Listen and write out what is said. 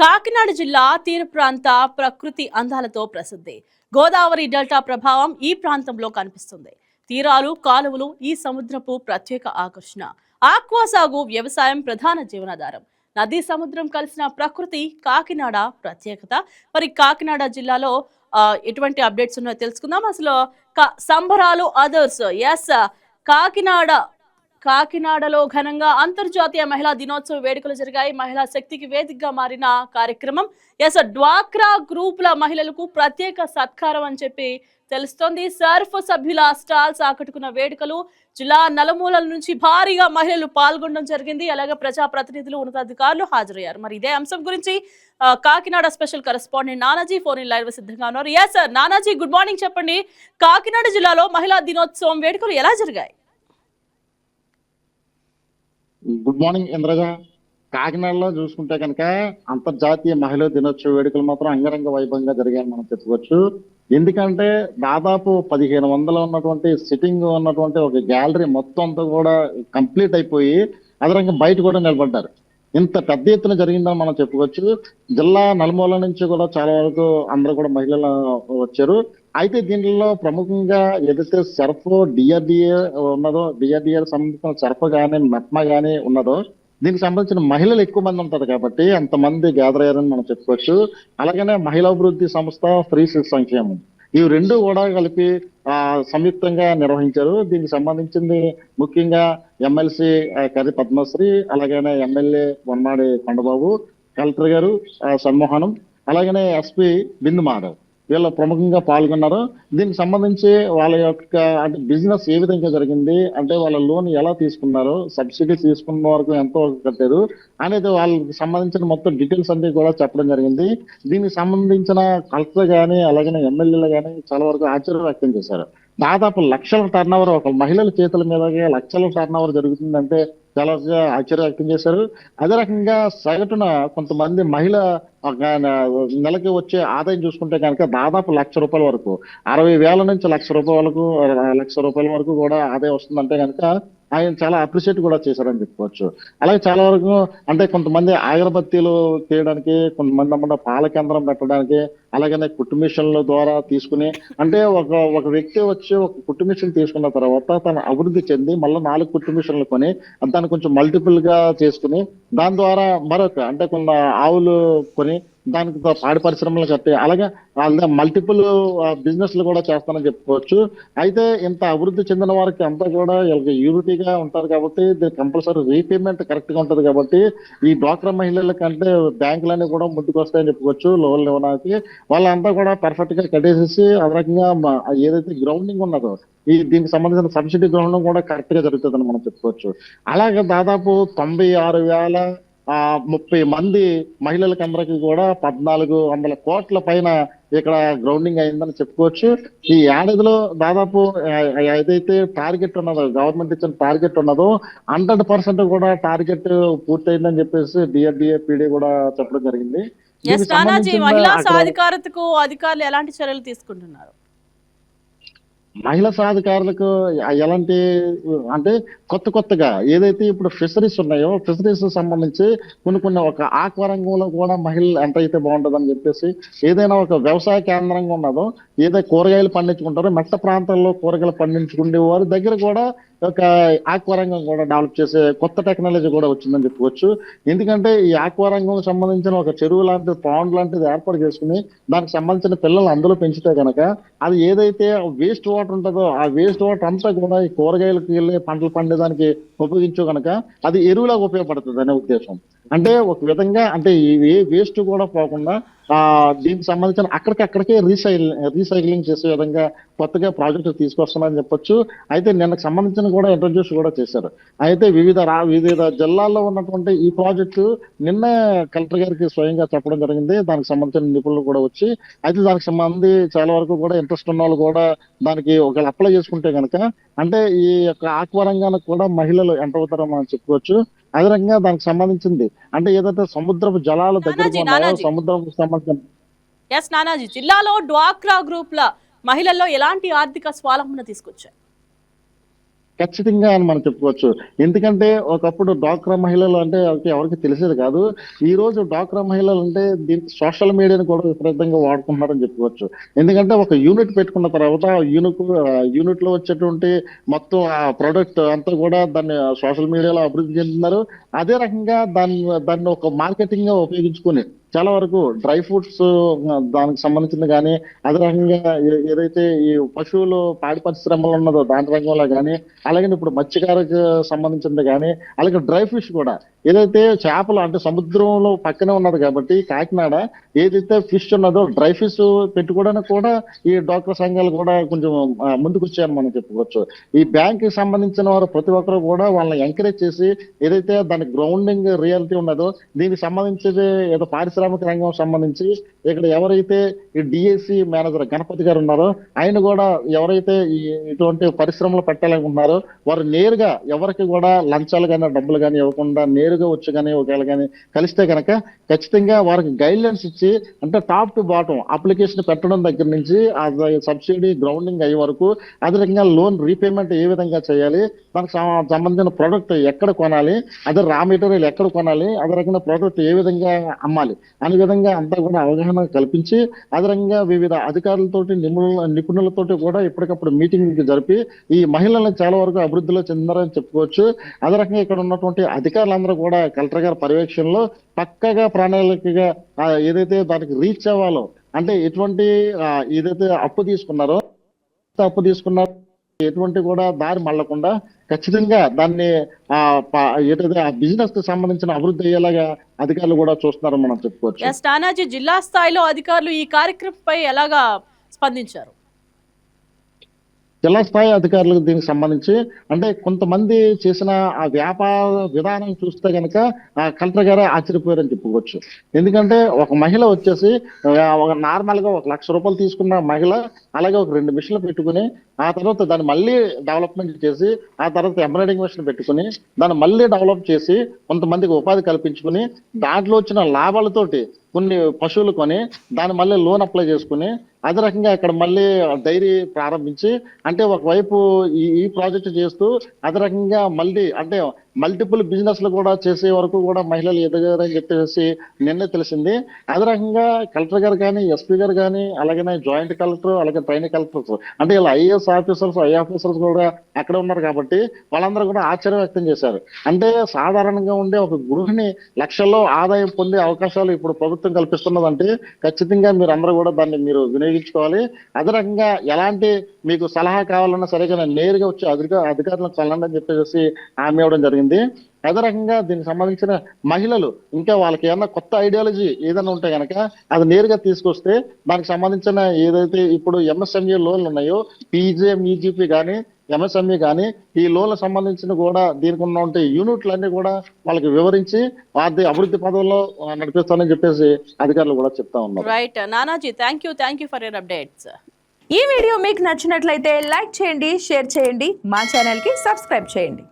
కాకినాడ జిల్లా తీర ప్రాంత ప్రకృతి అందాలతో ప్రసిద్ధి. గోదావరి డెల్టా ప్రభావం ఈ ప్రాంతంలో కనిపిస్తుంది. తీరాలు, కాలువలు ఈ సముద్రపు ప్రత్యేక ఆకర్షణ. ఆక్వా సాగు, వ్యవసాయం ప్రధాన జీవనాధారం. నదీ సముద్రం కలిసిన ప్రకృతి కాకినాడ ప్రత్యేకత. మరి కాకినాడ జిల్లాలో ఎటువంటి అప్డేట్స్ ఉన్నాయో తెలుసుకుందాం. అసలు సంబరాలు అదర్స్. కాకినాడ కాకినాడలో ఘనంగా అంతర్జాతీయ మహిళా దినోత్సవ వేడుకలు జరిగాయి. మహిళా శక్తికి వేదికగా మారిన కార్యక్రమం. డ్వాక్రా గ్రూపుల మహిళలకు ప్రత్యేక సత్కారం అని చెప్పి తెలుస్తోంది. సర్ఫ్ సభ్యుల స్టాల్స్ ఆకట్టుకున్న వేడుకలు. జిల్లా నలుమూలల నుంచి భారీగా మహిళలు పాల్గొనడం జరిగింది. అలాగే ప్రజాప్రతినిధులు, ఉన్నతాధికారులు హాజరయ్యారు. మరి ఇదే అంశం గురించి Kakinada special correspondent Nanaji phone in live సిద్ధంగా ఉన్నారు. Nanaji, good morning. చెప్పండి, కాకినాడ జిల్లాలో మహిళా దినోత్సవం వేడుకలు ఎలా జరిగాయి? Good morning Indraja. కాకినాడలో చూసుకుంటే కనుక అంతర్జాతీయ మహిళా దినోత్సవ వేడుకలు మాత్రం అంగరంగ వైభవంగా జరిగాయని మనం చెప్పుకోవచ్చు. ఎందుకంటే దాదాపు 1500 ఉన్నటువంటి సిట్టింగ్ ఉన్నటువంటి ఒక గ్యాలరీ మొత్తం అంతా కూడా కంప్లీట్ అయిపోయి అదనంగా బయట కూడా నిలబడ్డారు. ఇంత పెద్ద ఎత్తున జరిగిందని మనం చెప్పుకోవచ్చు. జిల్లా నలుమూల నుంచి కూడా చాలా వరకు అందరూ కూడా మహిళలు వచ్చారు. అయితే దీనిలో ప్రముఖంగా ఏదైతే సర్ఫ్ డిఆర్డిఏ ఉన్నదో, డిఆర్డిఏ సంబంధించిన సర్ఫ్ కానీ మెప్మా కానీ ఉన్నదో, దీనికి సంబంధించిన మహిళలు ఎక్కువ మంది ఉంటారు కాబట్టి అంతమంది గ్యాదర్ అయ్యారని మనం చెప్పుకోవచ్చు. అలాగనే మహిళాభివృద్ధి సంస్థ, స్త్రీ శిశు సంక్షేమం, ఇవి రెండు కూడా కలిపి సంయుక్తంగా నిర్వహించారు. దీనికి సంబంధించింది ముఖ్యంగా ఎమ్మెల్సీ కరి పద్మశ్రీ, అలాగనే ఎమ్మెల్యే వన్నాడి కొండబాబు, కలెక్టర్ గారు సన్మోహనం, అలాగనే ఎస్పీ బిందు మాధవ్, వీళ్ళు ప్రముఖంగా పాల్గొన్నారు. దీనికి సంబంధించి వాళ్ళ యొక్క అంటే బిజినెస్ ఏ విధంగా జరిగింది, అంటే వాళ్ళ లోన్ ఎలా తీసుకున్నారు, సబ్సిడీ తీసుకున్న వరకు ఎంత వరకు కట్టారు అనేది వాళ్ళకి సంబంధించిన మొత్తం డీటెయిల్స్ అన్ని కూడా చెప్పడం జరిగింది. దీనికి సంబంధించిన కలెక్టర్ కానీ అలాగే ఎమ్మెల్యేలు కానీ చాలా వరకు ఆశ్చర్యం వ్యక్తం చేశారు. దాదాపు లక్షల టర్న్ ఓవర్, ఒక మహిళల చేతుల మీదగా లక్షల టర్న్ ఓవర్ జరుగుతుందంటే చాలా ఆశ్చర్యం వ్యక్తం చేశారు. అదే రకంగా సగటున కొంతమంది మహిళ నెలకి వచ్చే ఆదాయం చూసుకుంటే కనుక దాదాపు ₹1,00,000 వరకు, 60,000 నుంచి ₹1,00,000 వరకు కూడా ఆదాయం వస్తుందంటే కనుక ఆయన చాలా అప్రిషియేట్ కూడా చేశారని చెప్పుకోవచ్చు. అలాగే చాలా వరకు అంటే కొంతమంది అగరబత్తీలు తీయడానికి, కొంతమంది అన్నమాట పాల కేంద్రం పెట్టడానికి, అలాగనే కుట్టు మిషన్ల ద్వారా తీసుకుని, అంటే ఒక వ్యక్తి వచ్చి ఒక కుట్టు మిషన్ తీసుకున్న తర్వాత తను అభివృద్ధి చెంది మళ్ళీ 4 కుట్టు మిషన్లు కొని దాన్ని కొంచెం మల్టిపుల్ గా చేసుకుని దాని ద్వారా మరొక అంటే కొన్ని ఆవులు కొని దానికి పాడి పరిశ్రమలు కట్టి అలాగే మల్టిపుల్ బిజినెస్లు కూడా చేస్తానని చెప్పుకోవచ్చు. అయితే ఇంత అభివృద్ధి చెందిన వారికి అంతా కూడా యూనిటీగా ఉంటారు కాబట్టి కంపల్సరీ రీపేమెంట్ కరెక్ట్ గా ఉంటది కాబట్టి ఈ డ్వాక్రా మహిళల కంటే బ్యాంకులన్నీ కూడా ముందుకు వస్తాయని చెప్పుకోవచ్చు. లోన్లు ఇవ్వడానికి వాళ్ళంతా కూడా పర్ఫెక్ట్ గా కట్టేసేసి ఆ రకంగా ఏదైతే గ్రౌండింగ్ ఉన్నదో దీనికి సంబంధించిన సబ్సిడీ గ్రౌండింగ్ కూడా కరెక్ట్ గా జరుగుతుందని మనం చెప్పుకోవచ్చు. అలాగే దాదాపు 96,030 మంది మహిళలకి అందరికీ కూడా 1,400 కోట్ల పైన ఇక్కడ గ్రౌండింగ్ అయిందని చెప్పుకోవచ్చు. ఈ ఏడాదిలో దాదాపు ఏదైతే టార్గెట్ ఉన్నదో, గవర్నమెంట్ ఇచ్చిన టార్గెట్ ఉన్నదో 100% కూడా టార్గెట్ పూర్తయిందని చెప్పేసి డిఆర్డిఏ పీడీ కూడా చెప్పడం జరిగింది. మహిళా సాధికారతకు అధికారులు ఎలాంటి చర్యలు తీసుకుంటున్నారు? మహిళా సాధికారులకు ఎలాంటి అంటే కొత్తగా ఏదైతే ఇప్పుడు ఫిషరీస్ ఉన్నాయో, ఫిషరీస్ సంబంధించి కొన్ని ఒక ఆక్వా రంగంలో కూడా మహిళలు ఎంత అయితే బాగుంటుందని చెప్పేసి ఏదైనా ఒక వ్యవసాయ కేంద్రంగా ఉన్నదో, ఏదైతే కూరగాయలు పండించుకుంటారో మెట్ట ప్రాంతాల్లో కూరగాయలు పండించుకునే వారి దగ్గర కూడా ఒక ఆక్వా రంగం కూడా డెవలప్ చేసే కొత్త టెక్నాలజీ కూడా వచ్చిందని చెప్పుకోవచ్చు. ఎందుకంటే ఈ ఆక్వా రంగం సంబంధించిన ఒక చెరువు లాంటిది, పాండ్ లాంటిది ఏర్పాటు చేసుకుని దానికి సంబంధించిన పిల్లలు అందులో పెంచితే కనుక అది ఏదైతే వేస్ట్ వాటర్ ఉంటుందో ఆ వేస్ట్ వాటర్ అంతా కూడా ఈ కూరగాయలకు వెళ్ళి పంటలు పండేదానికి ఉపయోగించు కనుక అది ఎరువులాగా ఉపయోగపడుతుంది అనే ఉద్దేశం. అంటే ఒక విధంగా అంటే ఏ వేస్ట్ కూడా పోకుండా దీనికి సంబంధించిన అక్కడికే రీసైక్లింగ్ చేసే విధంగా కొత్తగా ప్రాజెక్టు తీసుకొస్తున్నారని చెప్పొచ్చు. అయితే నిన్నకు సంబంధించిన కూడా ఇంట్రడ్యూస్ కూడా చేశారు. అయితే వివిధ జిల్లాల్లో ఉన్నటువంటి ఈ ప్రాజెక్టు నిన్న కలెక్టర్ గారికి స్వయంగా చెప్పడం జరిగింది. దానికి సంబంధించిన నిపుణులు కూడా వచ్చి అయితే దానికి సంబంధించి చాలా వరకు కూడా ఇంట్రెస్ట్ ఉన్న వాళ్ళు కూడా దానికి ఒకవేళ అప్లై చేసుకుంటే కనుక అంటే ఈ యొక్క ఆక్వా రంగానికి కూడా మహిళలు ఎంటర్ అవుతారో మనం చెప్పుకోవచ్చు. అదే రకంగా దానికి సంబంధించింది అంటే ఏదైతే సముద్రపు జలాల దగ్గర సముద్రపు సంబంధించిన జిల్లాలో డ్వాక్రా గ్రూప్ల మహిళల్లో ఎలాంటి ఆర్థిక స్వావలంబన తీసుకొచ్చారు? ఖచ్చితంగా అని మనం చెప్పుకోవచ్చు. ఎందుకంటే ఒకప్పుడు డ్వాక్రా మహిళలు అంటే ఎవరికి తెలిసేది కాదు. ఈ రోజు డ్వాక్రా మహిళలు అంటే దీనికి సోషల్ మీడియాని కూడా విపరీతంగా వాడుకుంటున్నారని చెప్పుకోవచ్చు. ఎందుకంటే ఒక యూనిట్ పెట్టుకున్న తర్వాత ఆ యూనిట్ లో వచ్చేటువంటి మొత్తం ఆ ప్రొడక్ట్ అంతా కూడా దాన్ని సోషల్ మీడియాలో అభివృద్ధి చెందుతున్నారు. అదే రకంగా దాన్ని ఒక మార్కెటింగ్ గా ఉపయోగించుకొని చాలా వరకు డ్రై ఫ్రూట్స్ దానికి సంబంధించింది కానీ, అదే రకంగా ఏదైతే ఈ పశువులు పాడి పరిశ్రమలో ఉన్నదో దాని రంగంలో కానీ, అలాగే ఇప్పుడు మత్స్యకారకు సంబంధించింది కానీ, అలాగే డ్రై ఫిష్ కూడా ఏదైతే చేపలు అంటే సముద్రంలో పక్కనే ఉన్నది కాబట్టి కాకినాడ ఏదైతే ఫిష్ ఉన్నదో డ్రై ఫిష్ పెట్టుకోవడానికి కూడా ఈ డ్వాక్రా సంఘాలు కూడా కొంచెం ముందుకు వచ్చాయని మనం చెప్పుకోవచ్చు. ఈ బ్యాంక్ కి సంబంధించిన వారు ప్రతి ఒక్కరు కూడా వాళ్ళని ఎంకరేజ్ చేసి ఏదైతే దాని గ్రౌండింగ్ రియాలిటీ ఉన్నదో దీనికి సంబంధించి ఏదో పారిశ్రామిక రంగం సంబంధించి ఇక్కడ ఎవరైతే ఈ డిఎస్సి మేనేజర్ గణపతి గారు ఉన్నారో ఆయన కూడా ఎవరైతే ఇటువంటి పరిశ్రమలు పెట్టాలనుకుంటున్నారో వారు నేరుగా ఎవరికి కూడా లంచాలు కానీ డబ్బులు కానీ ఇవ్వకుండా నేరుగా వచ్చి కానీ ఒకవేళ కానీ కలిస్తే కనుక ఖచ్చితంగా వారికి గైడ్ లైన్స్ ఇచ్చి అంటే టాప్ టు బాటం అప్లికేషన్ పెట్టడం దగ్గర నుంచి సబ్సిడీ గ్రౌండింగ్ అయ్యే వరకు అదే రకంగా లోన్ రీపేమెంట్ ఏ విధంగా చేయాలి, దానికి సంబంధించిన ప్రోడక్ట్ ఎక్కడ కొనాలి, అదే రా మెటీరియల్ ఎక్కడ కొనాలి, అదే రకంగా ప్రోడక్ట్ ఏ విధంగా అమ్మాలి అనే విధంగా అంతా కూడా అవగాహన కల్పించి అదే రకంగా వివిధ అధికారులతోటి నిపుణులతోటి కూడా ఎప్పటికప్పుడు మీటింగ్ జరిపి ఈ మహిళలను చాలా వరకు అభివృద్ధిలో చెందారని చెప్పుకోవచ్చు. అదే రకంగా ఇక్కడ ఉన్నటువంటి అధికారులందరూ కూడా కలెక్టర్ గారి పర్యవేక్షణలో పక్కగా ప్రణాళికగా ఏదైతే దానికి రీచ్ అవ్వాలో అంటే ఎటువంటి ఏదైతే అప్పు తీసుకున్నారో ఎటువంటి కూడా దారి మళ్ళకుండా ఖచ్చితంగా దాన్ని ఏదైతే ఆ బిజినెస్ కి సంబంధించిన అభివృద్ధి అయ్యేలాగా అధికారులు కూడా చూస్తున్నారని మనం చెప్పుకోవచ్చు. నానాజీ, జిల్లా స్థాయిలో అధికారులు ఈ కార్యక్రమంపై ఎలాగా స్పందించారు? జిల్లా స్థాయి అధికారులకు దీనికి సంబంధించి అంటే కొంతమంది చేసిన ఆ వ్యాపార విధానం చూస్తే కనుక ఆ కలెక్టర్ గారే ఆశ్చర్యపోయారని చెప్పుకోవచ్చు. ఎందుకంటే ఒక మహిళ వచ్చేసి ఒక నార్మల్ గా 1 లక్ష రూపాయలు తీసుకున్న మహిళ అలాగే ఒక 2 మిషన్లు పెట్టుకుని ఆ తర్వాత దాన్ని మళ్ళీ డెవలప్మెంట్ చేసి ఆ తర్వాత ఎంబ్రాయిడింగ్ మిషన్ పెట్టుకుని దాన్ని మళ్ళీ డెవలప్ చేసి కొంతమందికి ఉపాధి కల్పించుకుని దాంట్లో వచ్చిన లాభాలతోటి కొన్ని పశువులు కొని దాన్ని మళ్ళీ లోన్ అప్లై చేసుకుని అదే రకంగా ఇక్కడ మళ్ళీ డైరీ ప్రారంభించి అంటే ఒకవైపు ఈ ప్రాజెక్ట్ చేస్తూ అదే రకంగా మళ్ళీ అంటే మల్టిపుల్ బిజినెస్లు కూడా చేసే వరకు కూడా మహిళలు ఎదగారని చెప్పేసి నిన్నే తెలిసింది. అదే రకంగా కలెక్టర్ గారు కానీ, ఎస్పీ గారు కానీ, అలాగే జాయింట్ కలెక్టర్, అలాగే ట్రైనింగ్ కలెక్టర్స్ అంటే ఇలా ఐఏఎస్ ఆఫీసర్స్, ఐ ఆఫీసర్స్ కూడా అక్కడ ఉన్నారు కాబట్టి వాళ్ళందరూ కూడా ఆశ్చర్యం వ్యక్తం చేశారు. అంటే సాధారణంగా ఉండే ఒక గృహిణి లక్షల్లో ఆదాయం పొందే అవకాశాలు ఇప్పుడు ప్రభుత్వం కల్పిస్తున్నదంటే ఖచ్చితంగా మీరు అందరూ కూడా దాన్ని మీరు వినియోగించుకోవాలి. అదే రకంగా ఎలాంటి మీకు సలహా కావాలన్నా సరిగా నేరుగా వచ్చి అధికారులకు కలండి అని చెప్పేసి హామీ ఇవ్వడం జరిగింది. అదే రకంగా దీనికి సంబంధించిన మహిళలు ఇంకా వాళ్ళకి ఏమన్నా కొత్త ఐడియాలజీ ఏదైనా ఉంటే కనుక అది నేరుగా తీసుకొస్తే దానికి సంబంధించిన ఏదైతే ఇప్పుడు ఎంఎస్ఎంఈ లోన్లు ఉన్నాయో పీజీఎం, ఈజీపీ కానీ ఎంఎస్ఎంఈ కానీ ఈ లోన్లకు సంబంధించిన కూడా దీనికి ఉన్న యూనిట్లన్నీ కూడా వాళ్ళకి వివరించి వారి అభివృద్ధి పదవుల్లో నడిపిస్తానని చెప్పేసి అధికారులు కూడా చెప్తా ఉన్నారు. Right Nanaji, thank you for your updates. ఈ వీడియో మీకు నచ్చినట్లయితే లైక్ చేయండి, షేర్ చేయండి, మా ఛానల్కి సబ్స్క్రైబ్ చేయండి.